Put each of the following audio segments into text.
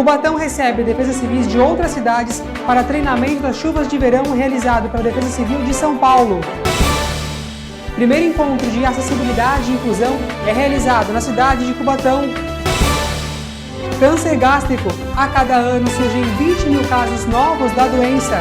Cubatão recebe defesas civis de outras cidades para treinamento das chuvas de verão realizado pela Defesa Civil de São Paulo. Primeiro encontro de acessibilidade e inclusão é realizado na cidade de Cubatão. Câncer gástrico. A cada ano surgem 20 mil casos novos da doença.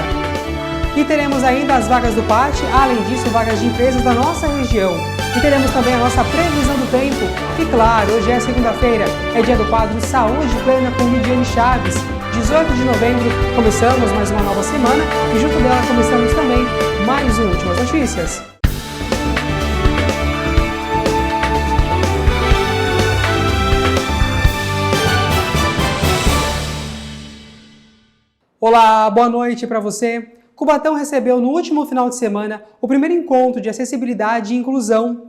E teremos ainda as vagas do PAT, além disso, vagas de empresas da nossa região. E teremos também a nossa previsão do tempo. E claro, hoje é segunda-feira, é dia do quadro Saúde Plena com Lidiane Chaves. 18 de novembro, começamos mais uma nova semana e junto dela começamos também mais um Últimas Notícias. Olá, boa noite para você. Cubatão recebeu no último final de semana o primeiro encontro de acessibilidade e inclusão.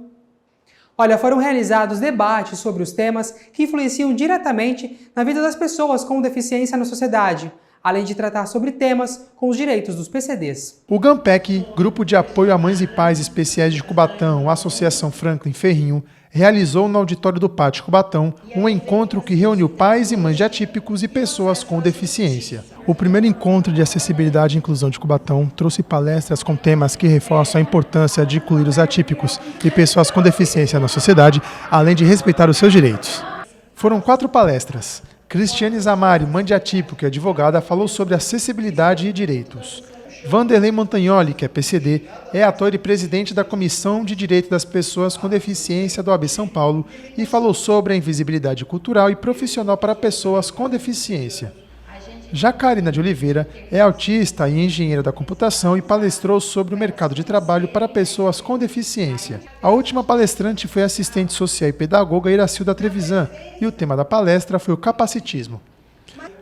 Olha, foram realizados debates sobre os temas que influenciam diretamente na vida das pessoas com deficiência na sociedade, além de tratar sobre temas com os direitos dos PCDs. O GAMPEC, Grupo de Apoio a Mães e Pais Especiais de Cubatão, Associação Franklin Ferrinho, realizou no auditório do Pátio Cubatão um encontro que reuniu pais e mães de atípicos e pessoas com deficiência. O primeiro encontro de acessibilidade e inclusão de Cubatão trouxe palestras com temas que reforçam a importância de incluir os atípicos e pessoas com deficiência na sociedade, além de respeitar os seus direitos. Foram 4 palestras. Cristiane Zamari, mãe de atípico e advogada, falou sobre acessibilidade e direitos. Vanderlei Montagnoli, que é PCD, é ator e presidente da Comissão de Direitos das Pessoas com Deficiência do OAB São Paulo e falou sobre a invisibilidade cultural e profissional para pessoas com deficiência. Jacarina de Oliveira é autista e engenheira da computação e palestrou sobre o mercado de trabalho para pessoas com deficiência. A última palestrante foi a assistente social e pedagoga Iracilda Trevisan e o tema da palestra foi o capacitismo.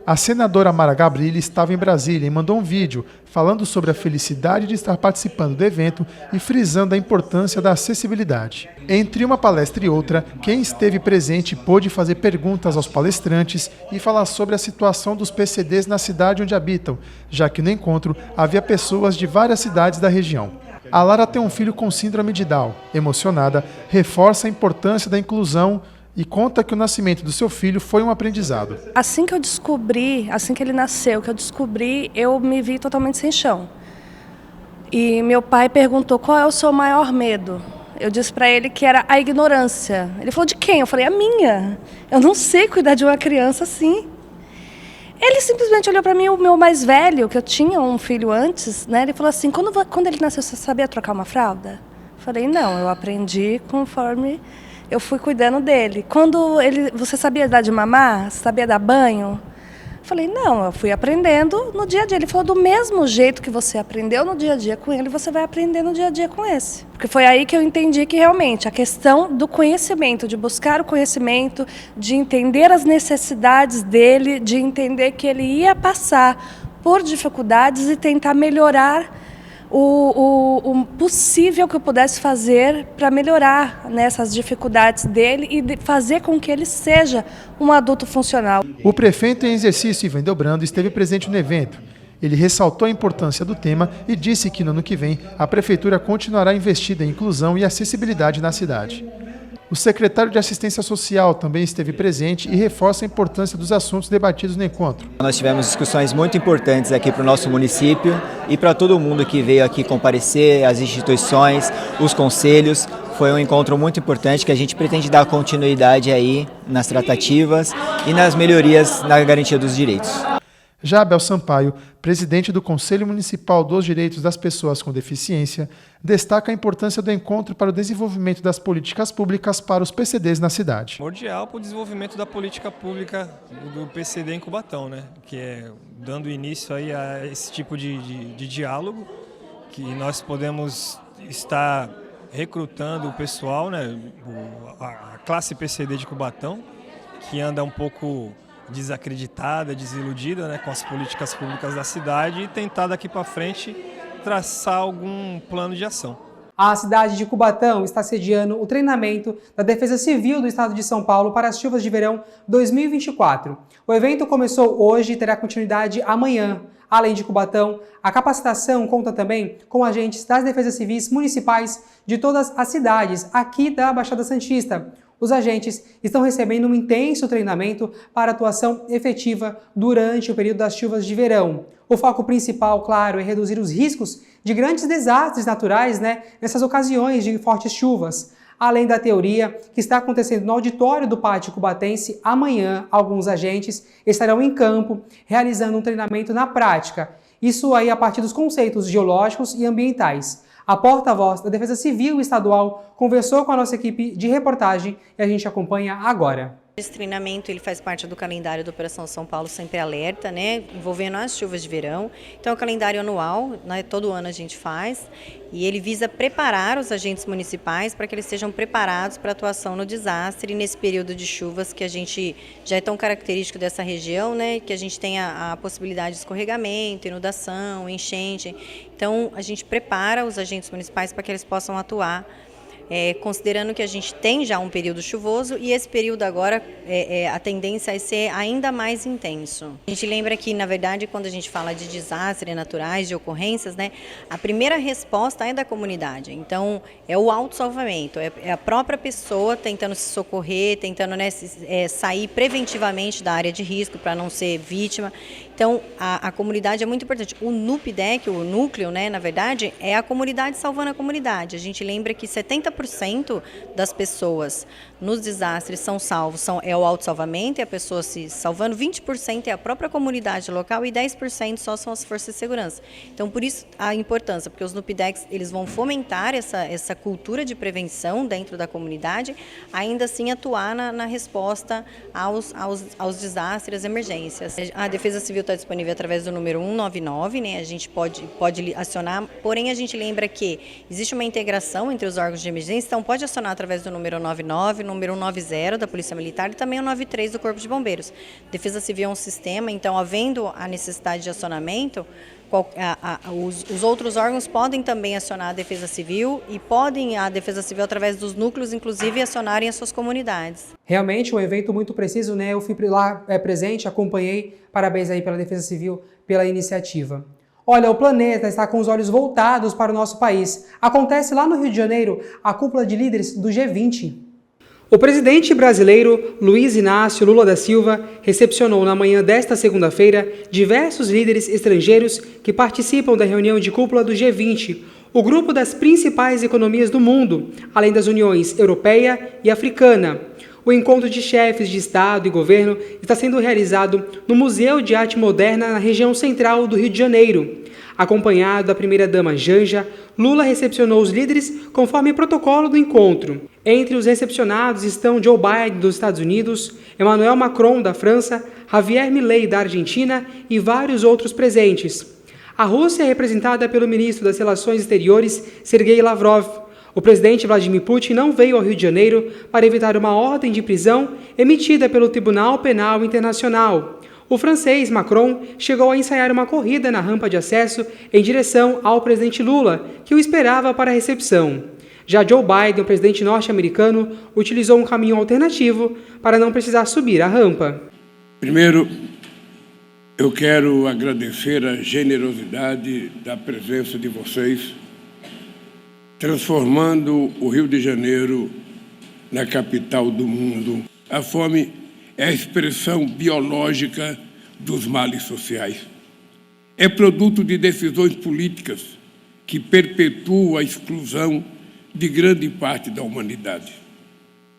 A senadora Mara Gabrilli estava em Brasília e mandou um vídeo falando sobre a felicidade de estar participando do evento e frisando a importância da acessibilidade. Entre uma palestra e outra, quem esteve presente pôde fazer perguntas aos palestrantes e falar sobre a situação dos PCDs na cidade onde habitam, já que no encontro havia pessoas de várias cidades da região. A Lara tem um filho com síndrome de Down. Emocionada, reforça a importância da inclusão e conta que o nascimento do seu filho foi um aprendizado. Assim que eu descobri, assim que ele nasceu, eu me vi totalmente sem chão. E meu pai perguntou qual é o seu maior medo. Eu disse para ele que era a ignorância. Ele falou, de quem? Eu falei, a minha. Eu não sei cuidar de uma criança assim. Ele simplesmente olhou para mim, o meu mais velho, que eu tinha um filho antes, né? Ele falou assim, quando ele nasceu, você sabia trocar uma fralda? Eu falei, não, eu aprendi conforme eu fui cuidando dele. Você sabia dar de mamar? Sabia dar banho? Eu falei, não, eu fui aprendendo no dia a dia. Ele falou, do mesmo jeito que você aprendeu no dia a dia com ele, você vai aprender no dia a dia com esse. Porque foi aí que eu entendi que realmente a questão do conhecimento, de buscar o conhecimento, de entender as necessidades dele, de entender que ele ia passar por dificuldades e tentar melhorar o possível que eu pudesse fazer para melhorar nessas dificuldades dele e fazer com que ele seja um adulto funcional. O prefeito em exercício, Ivan Delbrando, esteve presente no evento. Ele ressaltou a importância do tema e disse que no ano que vem a prefeitura continuará investida em inclusão e acessibilidade na cidade. O secretário de Assistência Social também esteve presente e reforça a importância dos assuntos debatidos no encontro. Nós tivemos discussões muito importantes aqui para o nosso município e para todo mundo que veio aqui comparecer, as instituições, os conselhos. Foi um encontro muito importante que a gente pretende dar continuidade aí nas tratativas e nas melhorias na garantia dos direitos. Já Abel Sampaio, presidente do Conselho Municipal dos Direitos das Pessoas com Deficiência, destaca a importância do encontro para o desenvolvimento das políticas públicas para os PCDs na cidade. Primordial para o desenvolvimento da política pública do PCD em Cubatão, né? Que é dando início aí a esse tipo de diálogo, que nós podemos estar recrutando o pessoal, né? A classe PCD de Cubatão, que anda um pouco desacreditada, desiludida, né, com as políticas públicas da cidade e tentar daqui para frente traçar algum plano de ação. A cidade de Cubatão está sediando o treinamento da Defesa Civil do Estado de São Paulo para as chuvas de verão 2024. O evento começou hoje e terá continuidade amanhã. Além de Cubatão, a capacitação conta também com agentes das defesas civis municipais de todas as cidades aqui da Baixada Santista. Os agentes estão recebendo um intenso treinamento para atuação efetiva durante o período das chuvas de verão. O foco principal, claro, é reduzir os riscos de grandes desastres naturais, nessas ocasiões de fortes chuvas. Além da teoria que está acontecendo no auditório do Pátio Cubatense, amanhã alguns agentes estarão em campo realizando um treinamento na prática. Isso aí a partir dos conceitos geológicos e ambientais. A porta-voz da Defesa Civil Estadual conversou com a nossa equipe de reportagem e a gente acompanha agora. Esse treinamento ele faz parte do calendário da Operação São Paulo Sempre Alerta, envolvendo as chuvas de verão. Então é um calendário anual, todo ano a gente faz, e ele visa preparar os agentes municipais para que eles estejam preparados para a atuação no desastre nesse período de chuvas que a gente já é tão característico dessa região, que a gente tem a possibilidade de escorregamento, inundação, enchente. Então a gente prepara os agentes municipais para que eles possam atuar. Considerando que a gente tem já um período chuvoso e esse período agora a tendência é ser ainda mais intenso. A gente lembra que, na verdade, quando a gente fala de desastres naturais, de ocorrências, a primeira resposta é da comunidade. Então, é o autossalvamento, é a própria pessoa tentando se socorrer, tentando sair preventivamente da área de risco para não ser vítima. Então, a comunidade é muito importante. O NUPDEC, o núcleo, na verdade, é a comunidade salvando a comunidade. A gente lembra que 70% das pessoas nos desastres são salvos, é o autossalvamento e a pessoa se salvando, 20% é a própria comunidade local e 10% só são as forças de segurança. Então, por isso a importância, porque os NUPDECs eles vão fomentar essa cultura de prevenção dentro da comunidade, ainda assim atuar na resposta aos desastres, às emergências. A Defesa Civil está disponível através do número 199, a gente pode acionar, porém a gente lembra que existe uma integração entre os órgãos de emergência, então pode acionar através do número 99, número 190 da Polícia Militar e também o 93 do Corpo de Bombeiros. Defesa Civil é um sistema, então havendo a necessidade de acionamento, os outros órgãos podem também acionar a Defesa Civil e podem a Defesa Civil através dos núcleos, inclusive, acionarem as suas comunidades. Realmente um evento muito preciso, Eu fui lá presente, acompanhei, parabéns aí pela Defesa Civil, pela iniciativa. Olha, o planeta está com os olhos voltados para o nosso país. Acontece lá no Rio de Janeiro a cúpula de líderes do G20. O presidente brasileiro Luiz Inácio Lula da Silva recepcionou na manhã desta segunda-feira diversos líderes estrangeiros que participam da reunião de cúpula do G20, o grupo das principais economias do mundo, além das uniões europeia e africana. O encontro de chefes de Estado e governo está sendo realizado no Museu de Arte Moderna na região central do Rio de Janeiro. Acompanhado da primeira-dama Janja, Lula recepcionou os líderes conforme protocolo do encontro. Entre os recepcionados estão Joe Biden dos Estados Unidos, Emmanuel Macron da França, Javier Milei da Argentina e vários outros presentes. A Rússia é representada pelo ministro das Relações Exteriores, Sergei Lavrov. O presidente Vladimir Putin não veio ao Rio de Janeiro para evitar uma ordem de prisão emitida pelo Tribunal Penal Internacional. O francês Macron chegou a ensaiar uma corrida na rampa de acesso em direção ao presidente Lula, que o esperava para a recepção. Já Joe Biden, o presidente norte-americano, utilizou um caminho alternativo para não precisar subir a rampa. Primeiro, eu quero agradecer a generosidade da presença de vocês, transformando o Rio de Janeiro na capital do mundo. A fome é a expressão biológica dos males sociais. É produto de decisões políticas que perpetuam a exclusão de grande parte da humanidade.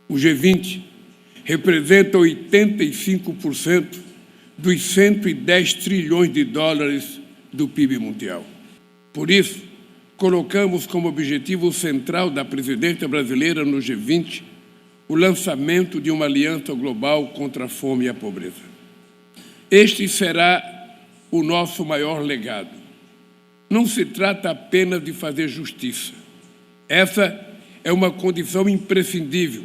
O G20 representa 85% dos 110 trilhões de dólares do PIB mundial. Por isso, colocamos como objetivo central da presidência brasileira no G20 o lançamento de uma aliança global contra a fome e a pobreza. Este será o nosso maior legado. Não se trata apenas de fazer justiça. Essa é uma condição imprescindível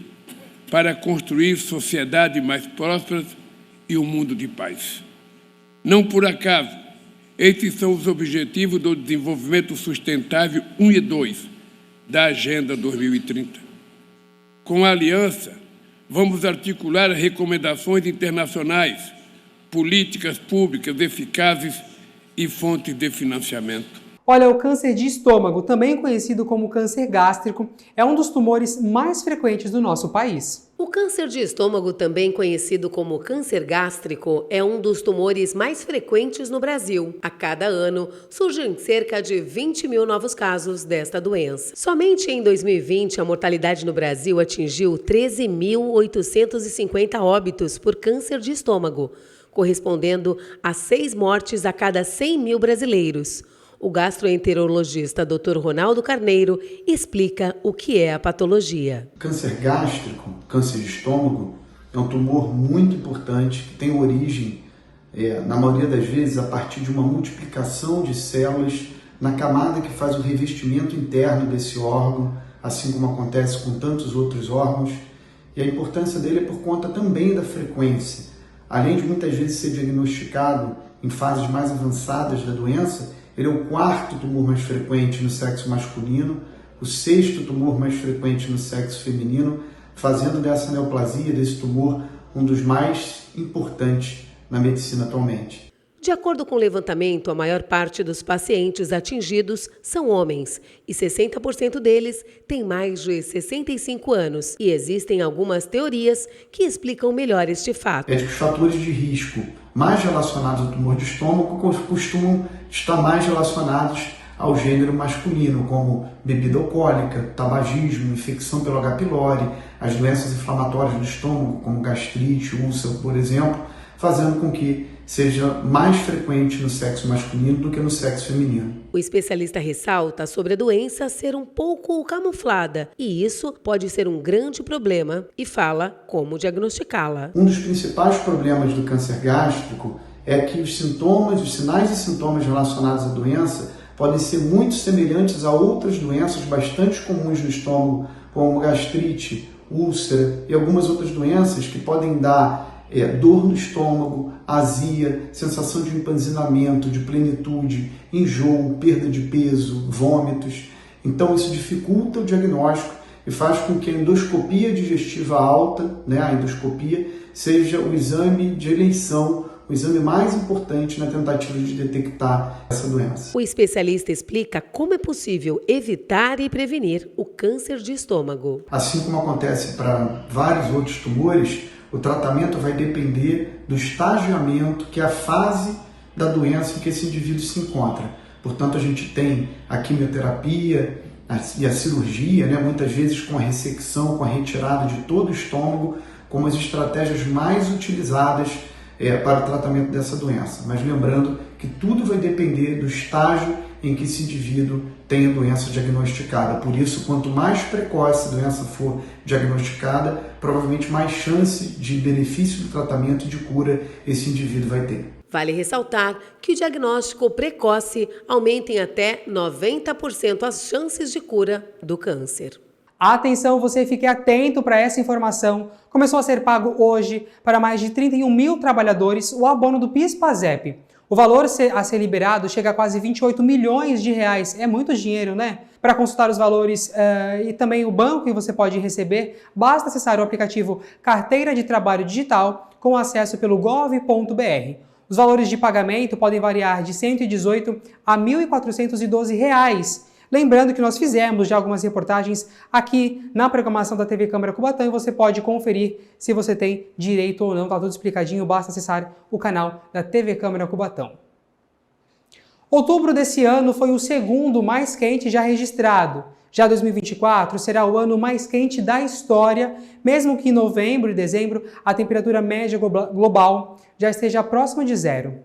para construir sociedades mais prósperas e um mundo de paz. Não por acaso, estes são os objetivos do desenvolvimento sustentável 1 e 2 da Agenda 2030. Com a aliança, vamos articular recomendações internacionais, políticas públicas eficazes e fontes de financiamento. Olha, o câncer de estômago, também conhecido como câncer gástrico, é um dos tumores mais frequentes do nosso país. O câncer de estômago, também conhecido como câncer gástrico, é um dos tumores mais frequentes no Brasil. A cada ano, surgem cerca de 20 mil novos casos desta doença. Somente em 2020, a mortalidade no Brasil atingiu 13.850 óbitos por câncer de estômago, correspondendo a 6 mortes a cada 100 mil brasileiros. O gastroenterologista Dr. Ronaldo Carneiro explica o que é a patologia. Câncer gástrico, câncer de estômago, é um tumor muito importante que tem origem, na maioria das vezes, a partir de uma multiplicação de células na camada que faz o revestimento interno desse órgão, assim como acontece com tantos outros órgãos. E a importância dele é por conta também da frequência. Além de muitas vezes ser diagnosticado em fases mais avançadas da doença, ele é o 4º tumor mais frequente no sexo masculino, o 6º tumor mais frequente no sexo feminino, fazendo dessa neoplasia, desse tumor, um dos mais importantes na medicina atualmente. De acordo com o levantamento, a maior parte dos pacientes atingidos são homens e 60% deles têm mais de 65 anos. E existem algumas teorias que explicam melhor este fato. Os fatores de risco mais relacionados ao tumor de estômago costumam estar mais relacionados ao gênero masculino, como bebida alcoólica, tabagismo, infecção pelo H. pylori, as doenças inflamatórias do estômago, como gastrite, úlcera, por exemplo, fazendo com que seja mais frequente no sexo masculino do que no sexo feminino. O especialista ressalta sobre a doença ser um pouco camuflada e isso pode ser um grande problema e fala como diagnosticá-la. Um dos principais problemas do câncer gástrico é que os sinais e sintomas relacionados à doença podem ser muito semelhantes a outras doenças bastante comuns no estômago, como gastrite, úlcera e algumas outras doenças que podem dar dor no estômago, azia, sensação de empanzinamento, de plenitude, enjoo, perda de peso, vômitos. Então isso dificulta o diagnóstico e faz com que a endoscopia digestiva alta, a endoscopia, seja o exame de eleição, o exame mais importante na tentativa de detectar essa doença. O especialista explica como é possível evitar e prevenir o câncer de estômago. Assim como acontece para vários outros tumores, o tratamento vai depender do estagiamento, que é a fase da doença em que esse indivíduo se encontra. Portanto, a gente tem a quimioterapia e a cirurgia, muitas vezes com a ressecção, com a retirada de todo o estômago, como as estratégias mais utilizadas para o tratamento dessa doença. Mas lembrando que tudo vai depender do estágio em que esse indivíduo tem a doença diagnosticada. Por isso, quanto mais precoce a doença for diagnosticada, provavelmente mais chance de benefício do tratamento e de cura esse indivíduo vai ter. Vale ressaltar que o diagnóstico precoce aumenta em até 90% as chances de cura do câncer. Atenção, você fique atento para essa informação. Começou a ser pago hoje para mais de 31 mil trabalhadores o abono do PIS/PASEP. O valor a ser liberado chega a quase 28 milhões de reais. É muito dinheiro, né? Para consultar os valores e também o banco que você pode receber, basta acessar o aplicativo Carteira de Trabalho Digital com acesso pelo gov.br. Os valores de pagamento podem variar de R$ 118 a R$ 1.412 reais. Lembrando que nós fizemos já algumas reportagens aqui na programação da TV Câmara Cubatão e você pode conferir se você tem direito ou não, tá tudo explicadinho, basta acessar o canal da TV Câmara Cubatão. Outubro desse ano foi o segundo mais quente já registrado. Já 2024 será o ano mais quente da história, mesmo que em novembro e dezembro a temperatura média global já esteja próxima de zero.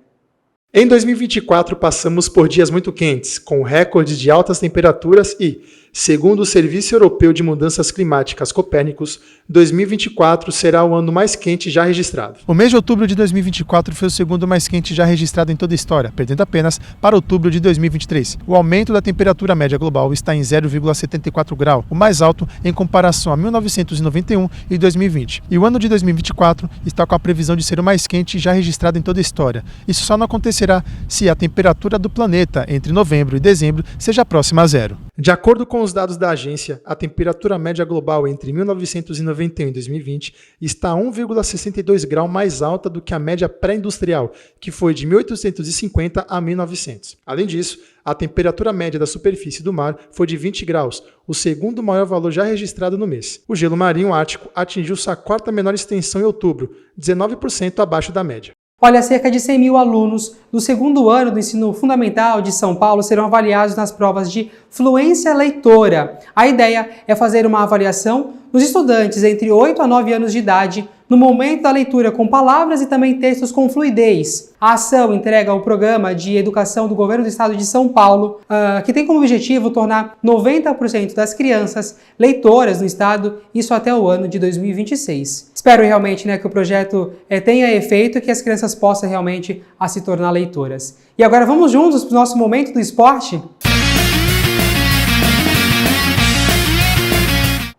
Em 2024, passamos por dias muito quentes, com recordes de altas temperaturas e, segundo o Serviço Europeu de Mudanças Climáticas Copérnicos, 2024 será o ano mais quente já registrado. O mês de outubro de 2024 foi o segundo mais quente já registrado em toda a história, perdendo apenas para outubro de 2023. O aumento da temperatura média global está em 0,74 grau, o mais alto em comparação a 1991 e 2020. E o ano de 2024 está com a previsão de ser o mais quente já registrado em toda a história. Isso só não acontecerá se a temperatura do planeta entre novembro e dezembro seja próxima a zero. De acordo com os dados da agência, a temperatura média global entre 1991 e 2020 está 1,62 graus mais alta do que a média pré-industrial, que foi de 1850 a 1900. Além disso, a temperatura média da superfície do mar foi de 20 graus, o segundo maior valor já registrado no mês. O gelo marinho ártico atingiu sua quarta menor extensão em outubro, 19% abaixo da média. Olha, cerca de 100 mil alunos do segundo ano do ensino fundamental de São Paulo serão avaliados nas provas de fluência leitora. A ideia é fazer uma avaliação nos estudantes entre 8 a 9 anos de idade no momento da leitura com palavras e também textos com fluidez. A ação entrega o Programa de Educação do Governo do Estado de São Paulo, que tem como objetivo tornar 90% das crianças leitoras no estado, isso até o ano de 2026. Espero realmente que o projeto tenha efeito e que as crianças possam realmente se tornar leitoras. E agora vamos juntos para o nosso momento do esporte?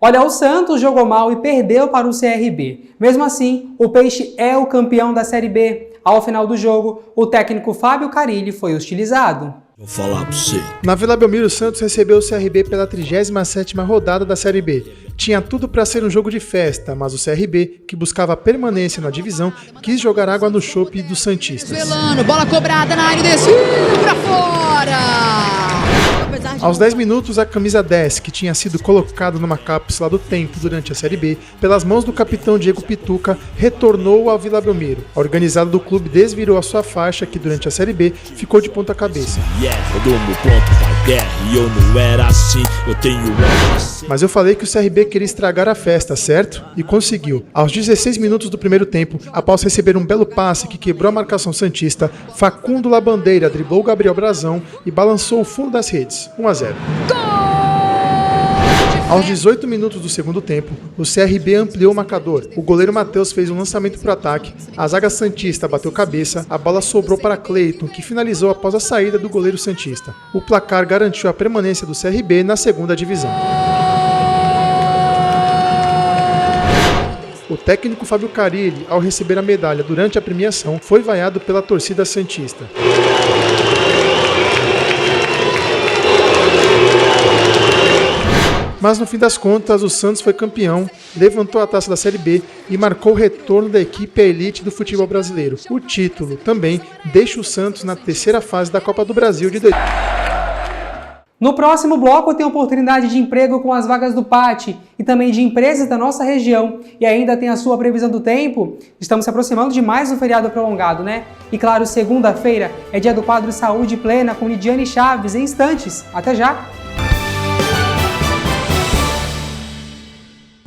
Olha, o Santos jogou mal e perdeu para o CRB. Mesmo assim, o Peixe é o campeão da Série B. Ao final do jogo, o técnico Fábio Carille foi hostilizado. Vou falar pra você. Na Vila Belmiro, o Santos recebeu o CRB pela 37ª rodada da Série B. Tinha tudo para ser um jogo de festa, mas o CRB, que buscava permanência na divisão, quis jogar água no chope dos santistas. Bola cobrada na área, descida pra fora! Aos 10 minutos, a camisa 10, que tinha sido colocada numa cápsula do tempo durante a Série B, pelas mãos do capitão Diego Pituca, retornou ao Vila Belmiro. A organizada do clube desvirou a sua faixa, que durante a Série B ficou de ponta cabeça. Mas eu falei que o CRB queria estragar a festa, certo? E conseguiu. Aos 16 minutos do primeiro tempo, após receber um belo passe que quebrou a marcação santista, Facundo Labandeira driblou Gabriel Brazão e balançou o fundo das redes. 1-0. Aos 18 minutos do segundo tempo, o CRB ampliou o marcador. O goleiro Matheus fez um lançamento para o ataque, a zaga santista bateu cabeça, a bola sobrou para Cleiton, que finalizou após a saída do goleiro santista. O placar garantiu a permanência do CRB na segunda divisão. O técnico Fábio Carille, ao receber a medalha durante a premiação, foi vaiado pela torcida santista. Mas no fim das contas, o Santos foi campeão, levantou a taça da Série B e marcou o retorno da equipe à elite do futebol brasileiro. O título também deixa o Santos na terceira fase da Copa do Brasil de 2020. No próximo bloco tem oportunidade de emprego com as vagas do PAT e também de empresas da nossa região. E ainda tem a sua previsão do tempo. Estamos se aproximando de mais um feriado prolongado, né? E claro, segunda-feira é dia do quadro Saúde Plena com Lidiane Chaves em instantes. Até já!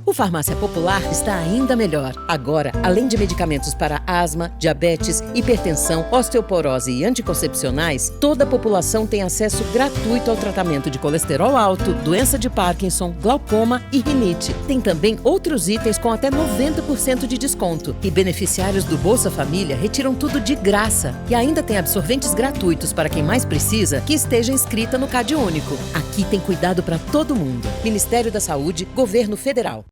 O Farmácia Popular está ainda melhor. Agora, além de medicamentos para asma, diabetes, hipertensão, osteoporose e anticoncepcionais, toda a população tem acesso gratuito ao tratamento de colesterol alto, doença de Parkinson, glaucoma e rinite. Tem também outros itens com até 90% de desconto. E beneficiários do Bolsa Família retiram tudo de graça. E ainda tem absorventes gratuitos para quem mais precisa que esteja inscrita no CadÚnico. Aqui tem cuidado para todo mundo. Ministério da Saúde, Governo Federal.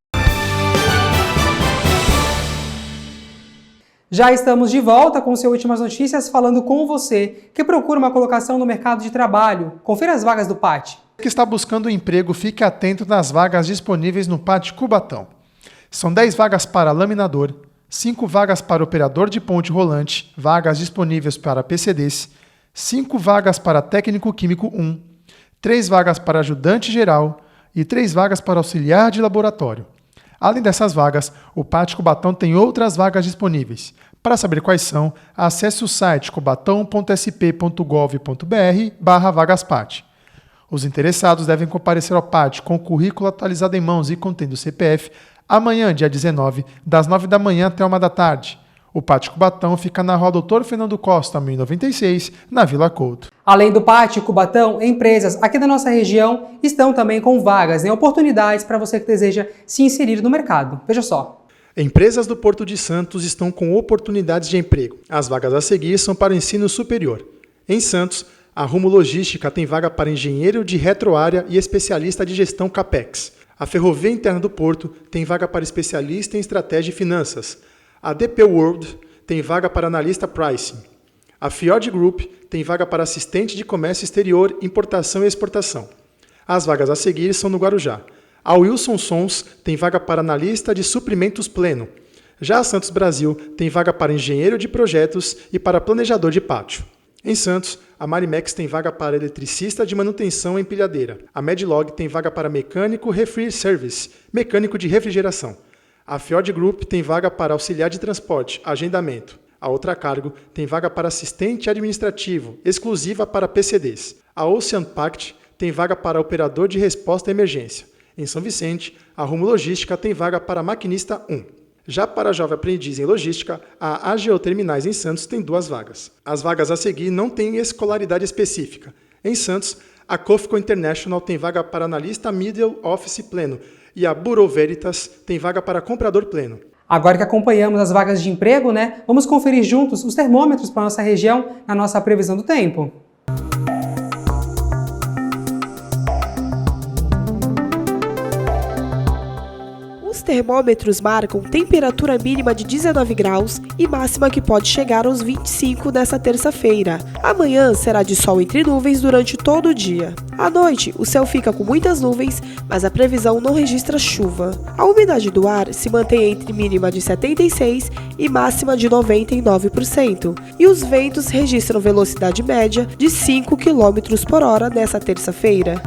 Já estamos de volta com o seu Últimas Notícias, falando com você que procura uma colocação no mercado de trabalho. Confira as vagas do PAT. Que está buscando um emprego, fique atento nas vagas disponíveis no PAT Cubatão. São 10 vagas para laminador, 5 vagas para operador de ponte rolante, vagas disponíveis para PCDs, 5 vagas para técnico químico 1, 3 vagas para ajudante geral e 3 vagas para auxiliar de laboratório. Além dessas vagas, o PAT Cubatão tem outras vagas disponíveis. Para saber quais são, acesse o site cubatão.sp.gov.br/vagaspat. Os interessados devem comparecer ao PAT com o currículo atualizado em mãos e contendo o CPF amanhã, dia 19, das 9 da manhã até 1 da tarde. O PAT Cubatão fica na Rua Doutor Fernando Costa, 1096, na Vila Couto. Além do PAT Cubatão, empresas aqui da nossa região estão também com vagas, oportunidades para você que deseja se inserir no mercado. Veja só. Empresas do Porto de Santos estão com oportunidades de emprego. As vagas a seguir são para o ensino superior. Em Santos, a Rumo Logística tem vaga para engenheiro de retroárea e especialista de gestão CAPEX. A Ferrovia Interna do Porto tem vaga para especialista em estratégia e finanças. A DP World tem vaga para analista pricing. A Fjord Group tem vaga para assistente de comércio exterior, importação e exportação. As vagas a seguir são no Guarujá. A Wilson Sons tem vaga para analista de suprimentos pleno. Já a Santos Brasil tem vaga para engenheiro de projetos e para planejador de pátio. Em Santos, a Marimex tem vaga para eletricista de manutenção em empilhadeira. A Medlog tem vaga para mecânico refri service, mecânico de refrigeração. A Fjord Group tem vaga para auxiliar de transporte, agendamento. A Outra Cargo tem vaga para assistente administrativo, exclusiva para PCDs. A Ocean Pact tem vaga para operador de resposta à emergência. Em São Vicente, a Rumo Logística tem vaga para maquinista 1. Já para jovem aprendiz em logística, a AGO Terminais em Santos tem 2 vagas. As vagas a seguir não têm escolaridade específica. Em Santos, a Cofco International tem vaga para analista Middle Office pleno e a Bureau Veritas tem vaga para comprador pleno. Agora que acompanhamos as vagas de emprego, vamos conferir juntos os termômetros para a nossa região na nossa previsão do tempo. Os termômetros marcam temperatura mínima de 19 graus e máxima que pode chegar aos 25 nesta terça-feira. Amanhã será de sol entre nuvens durante todo o dia. À noite, o céu fica com muitas nuvens, mas a previsão não registra chuva. A umidade do ar se mantém entre mínima de 76% e máxima de 99%. E os ventos registram velocidade média de 5 km por hora nesta terça-feira.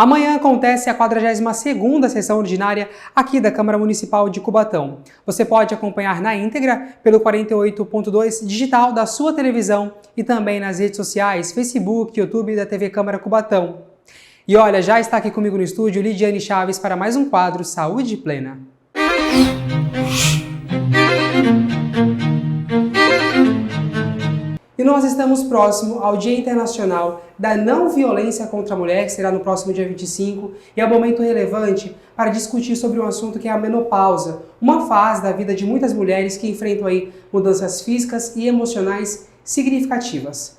Amanhã acontece a 42ª sessão ordinária aqui da Câmara Municipal de Cubatão. Você pode acompanhar na íntegra pelo 48.2 digital da sua televisão e também nas redes sociais, Facebook, YouTube da TV Câmara Cubatão. E olha, já está aqui comigo no estúdio Lidiane Chaves para mais um quadro Saúde Plena. E nós estamos próximo ao Dia Internacional da Não Violência contra a Mulher, que será no próximo dia 25, e é um momento relevante para discutir sobre um assunto que é a menopausa, uma fase da vida de muitas mulheres que enfrentam aí mudanças físicas e emocionais significativas.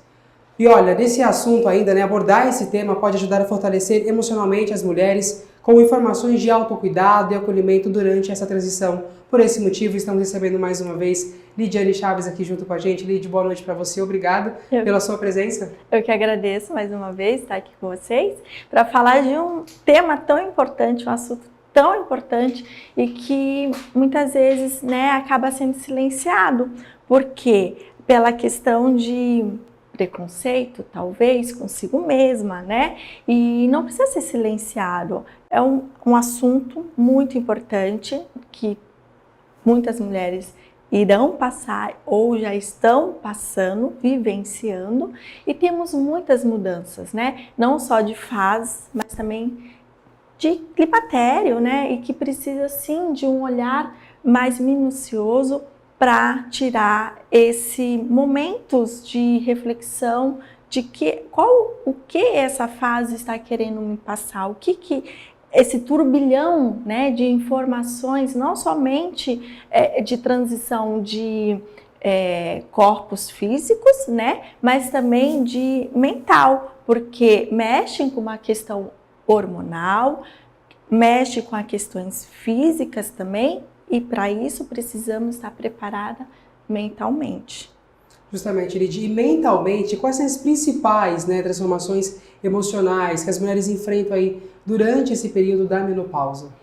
E olha, nesse assunto ainda, abordar esse tema pode ajudar a fortalecer emocionalmente as mulheres com informações de autocuidado e acolhimento durante essa transição. Por esse motivo, estamos recebendo mais uma vez Lidiane Chaves aqui junto com a gente. Lid, boa noite para você. Obrigada pela sua presença. Eu que agradeço mais uma vez estar aqui com vocês para falar de um tema tão importante, um assunto tão importante e que muitas vezes acaba sendo silenciado. Por quê? Pela questão de preconceito, talvez, consigo mesma, E não precisa ser silenciado. É um assunto muito importante que muitas mulheres irão passar ou já estão passando, vivenciando, e temos muitas mudanças, Não só de fase, mas também de climatério, E que precisa, sim, de um olhar mais minucioso para tirar esse momentos de reflexão de o que essa fase está querendo me passar, o que esse turbilhão de informações, não somente de transição de corpos físicos, mas também de mental, porque mexem com uma questão hormonal, mexe com as questões físicas também, e para isso precisamos estar preparada mentalmente. Justamente, Lidy, e mentalmente, quais são as principais transformações emocionais que as mulheres enfrentam aí durante esse período da menopausa?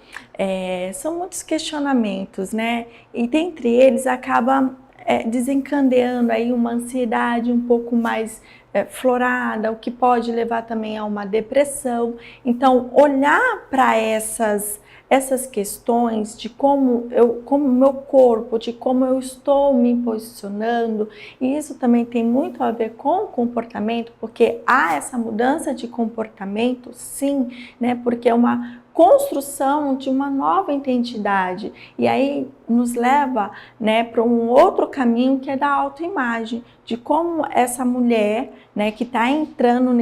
São muitos questionamentos, E dentre eles acaba desencadeando aí uma ansiedade um pouco mais florada, o que pode levar também a uma depressão. Então, olhar para essas questões de como meu corpo, de como eu estou me posicionando, e isso também tem muito a ver com o comportamento, porque há essa mudança de comportamento, sim, porque é uma construção de uma nova identidade, e aí nos leva para um outro caminho que é da autoimagem, de como essa mulher que está entrando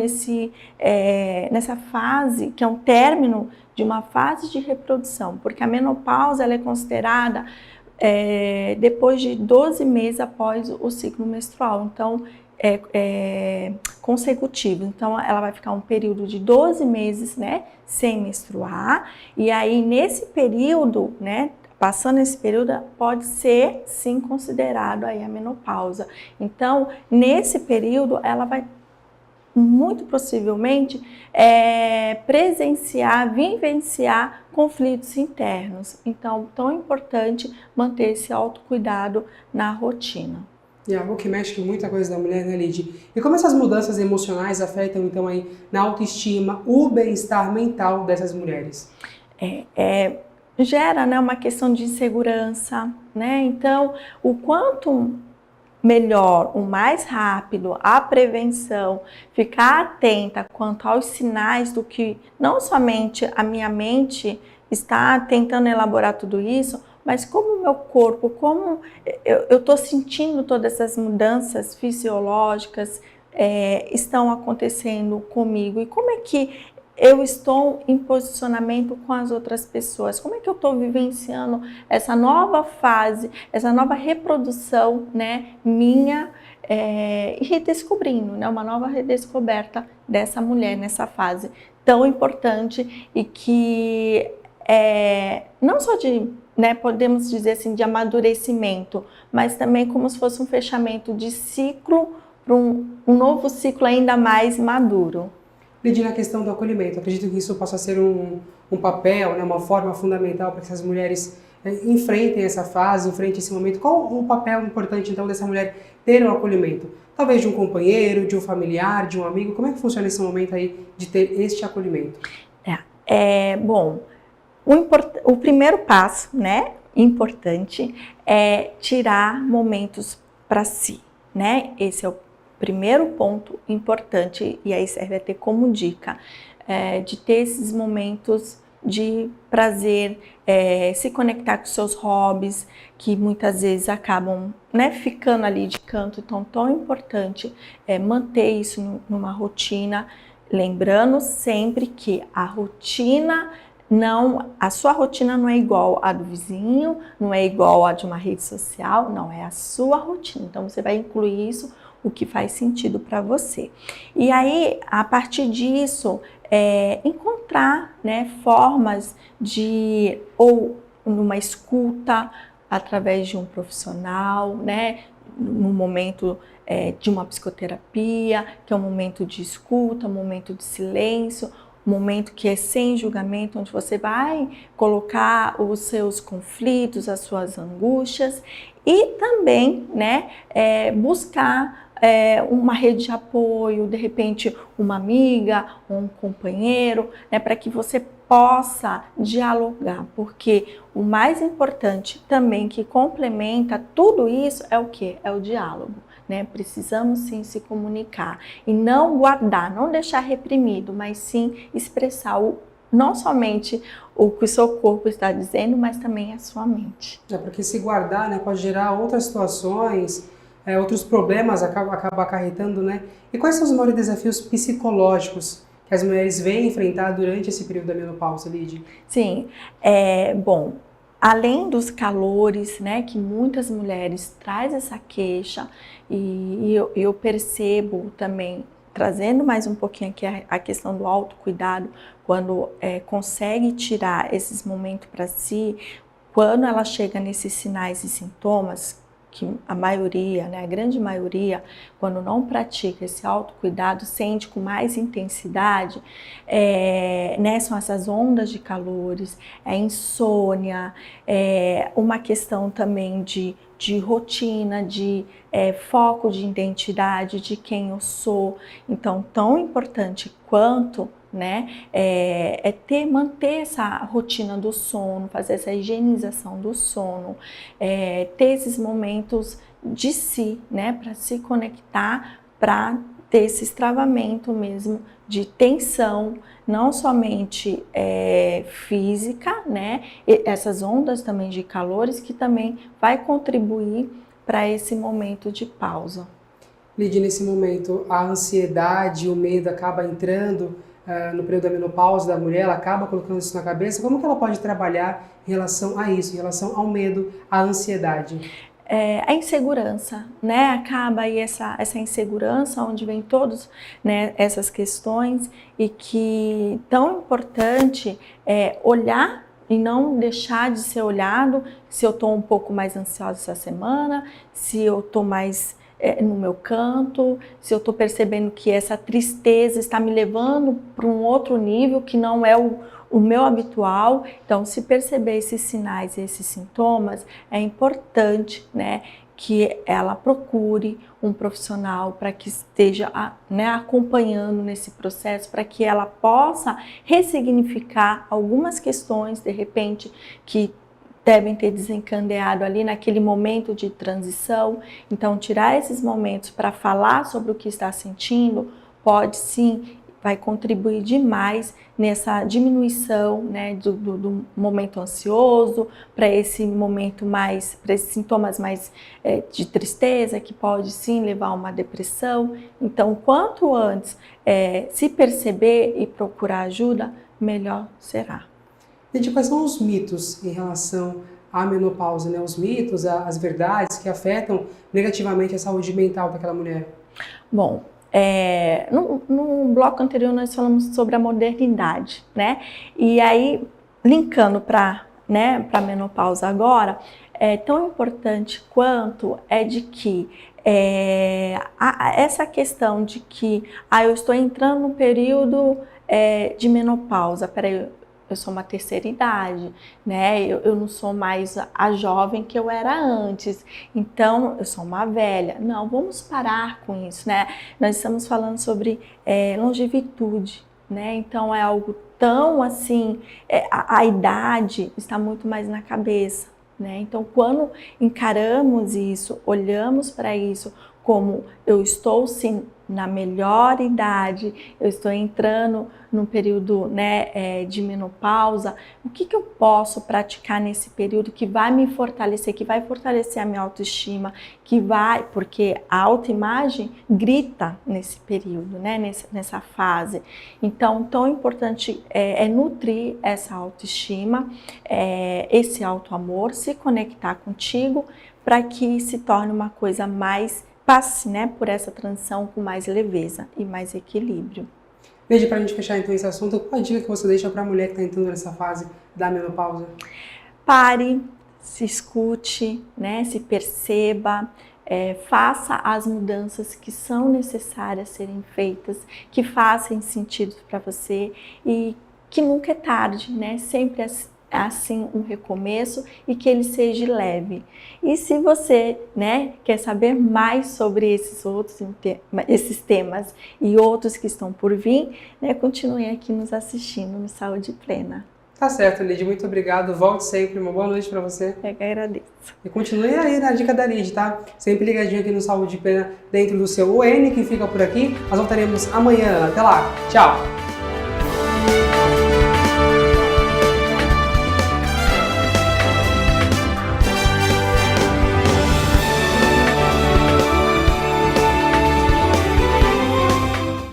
nessa fase, que é um término de uma fase de reprodução, porque a menopausa ela é considerada depois de 12 meses após o ciclo menstrual. Então, consecutivos. Então, ela vai ficar um período de 12 meses, né, sem menstruar. E aí, nesse período, né, passando esse período, pode ser, sim, considerado aí a menopausa. Então, nesse período, ela vai muito possivelmente presenciar, vivenciar conflitos internos. Então, tão importante manter esse autocuidado na rotina. E é algo que mexe com muita coisa da mulher, né, Lid? E como essas mudanças emocionais afetam, então, aí, na autoestima, o bem-estar mental dessas mulheres? Gera, né, uma questão de insegurança, né? Então, o quanto melhor, o mais rápido, a prevenção, ficar atenta quanto aos sinais do que não somente a minha mente está tentando elaborar tudo isso, mas como o meu corpo, como eu estou sentindo todas essas mudanças fisiológicas estão acontecendo comigo e como é que eu estou em posicionamento com as outras pessoas, como é que eu estou vivenciando essa nova fase, essa nova reprodução, né, minha, e redescobrindo, né, uma nova redescoberta dessa mulher nessa fase tão importante e que não só de, né, podemos dizer assim, de amadurecimento, mas também como se fosse um fechamento de ciclo para um novo ciclo ainda mais maduro. Lid, na questão do acolhimento, acredito que isso possa ser um papel, né, uma forma fundamental para que essas mulheres enfrentem essa fase, enfrentem esse momento. Qual o papel importante, então, dessa mulher ter um acolhimento? Talvez de um companheiro, de um familiar, de um amigo? Como é que funciona esse momento aí de ter este acolhimento? Bom, o primeiro passo, né, importante, é tirar momentos para si, né? Esse é o primeiro ponto importante, e aí serve até como dica, de ter esses momentos de prazer, se conectar com seus hobbies, que muitas vezes acabam, né, ficando ali de canto. Então, tão importante manter isso numa rotina, lembrando sempre que a sua rotina não é igual à do vizinho, não é igual à de uma rede social, não, é a sua rotina. Então, você vai incluir isso, o que faz sentido para você. E aí, a partir disso, encontrar, né, formas de, ou numa escuta, através de um profissional, né, no momento de uma psicoterapia, que é um momento de escuta, um momento de silêncio, um momento que é sem julgamento, onde você vai colocar os seus conflitos, as suas angústias, e também, né, buscar uma rede de apoio, de repente uma amiga, um companheiro, né, para que você possa dialogar, porque o mais importante também que complementa tudo isso é o quê? É o diálogo, né? Precisamos sim se comunicar e não guardar, não deixar reprimido, mas sim expressar não somente o que o seu corpo está dizendo, mas também a sua mente. Porque se guardar, né, pode gerar outras situações, outros problemas acaba acarretando, né? E quais são os maiores desafios psicológicos que as mulheres vêm enfrentar durante esse período da menopausa, Lid? Sim, bom, além dos calores, né, que muitas mulheres trazem essa queixa, e eu percebo também, trazendo mais um pouquinho aqui a questão do autocuidado, quando consegue tirar esses momentos para si, quando ela chega nesses sinais e sintomas, que a maioria, né, a grande maioria, quando não pratica esse autocuidado, sente com mais intensidade, né, são essas ondas de calores, insônia, uma questão também de rotina, de foco de identidade, de quem eu sou. Então, tão importante quanto, né, manter essa rotina do sono, fazer essa higienização do sono, ter esses momentos de si, né, para se conectar, para ter esse extravamento mesmo de tensão, não somente física, né, e essas ondas também de calores que também vai contribuir para esse momento de pausa. Lid, nesse momento, a ansiedade, o medo acaba entrando no período da menopausa da mulher, ela acaba colocando isso na cabeça. Como que ela pode trabalhar em relação a isso, em relação ao medo, à ansiedade? a insegurança, né? Acaba aí essa insegurança, onde vem todas, né, essas questões, e que tão importante é olhar e não deixar de ser olhado se eu estou um pouco mais ansiosa essa semana, se eu estou mais no meu canto, se eu estou percebendo que essa tristeza está me levando para um outro nível que não é o meu habitual. Então, se perceber esses sinais e esses sintomas, é importante, né, que ela procure um profissional para que esteja, né, acompanhando nesse processo, para que ela possa ressignificar algumas questões, de repente, que devem ter desencadeado ali naquele momento de transição. Então, tirar esses momentos para falar sobre o que está sentindo pode sim, vai contribuir demais nessa diminuição, né, do momento ansioso, para esse momento mais, para esses sintomas mais de tristeza, que pode sim levar a uma depressão. Então, quanto antes se perceber e procurar ajuda, melhor será. Gente, quais são os mitos em relação à menopausa, né? Os mitos, as verdades que afetam negativamente a saúde mental daquela mulher? Bom, no bloco anterior nós falamos sobre a modernidade, né? E aí, linkando para a menopausa agora, é tão importante quanto é de que essa questão de que eu estou entrando no período de menopausa, peraí, eu sou uma terceira idade, né? Eu não sou mais a jovem que eu era antes, então eu sou uma velha. Não, vamos parar com isso, né? Nós estamos falando sobre longevidade, né? Então é algo tão assim, a idade está muito mais na cabeça, né? Então quando encaramos isso, olhamos para isso como eu estou sim na melhor idade, eu estou entrando num período, né, de menopausa, o que eu posso praticar nesse período que vai me fortalecer, que vai fortalecer a minha autoestima, porque a autoimagem grita nesse período, né, nessa fase. Então, tão importante é nutrir essa autoestima, esse autoamor, se conectar contigo, para que se torne uma coisa mais, passe, né, por essa transição com mais leveza e mais equilíbrio. Neide, para a gente fechar então esse assunto, qual a dica que você deixa para a mulher que está entrando nessa fase da menopausa? Pare, se escute, né, se perceba, faça as mudanças que são necessárias serem feitas, que façam sentido para você e que nunca é tarde, né, sempre assim um recomeço e que ele seja leve. E se você, né, quer saber mais sobre esses temas e outros que estão por vir, né, continue aqui nos assistindo no Saúde Plena. Tá certo, Lid, muito obrigado. Volte sempre. Uma boa noite para você. Eu que agradeço. E continue aí na dica da Lid, tá? Sempre ligadinho aqui no Saúde Plena dentro do seu UN, que fica por aqui. Nós voltaremos amanhã. Até lá. Tchau.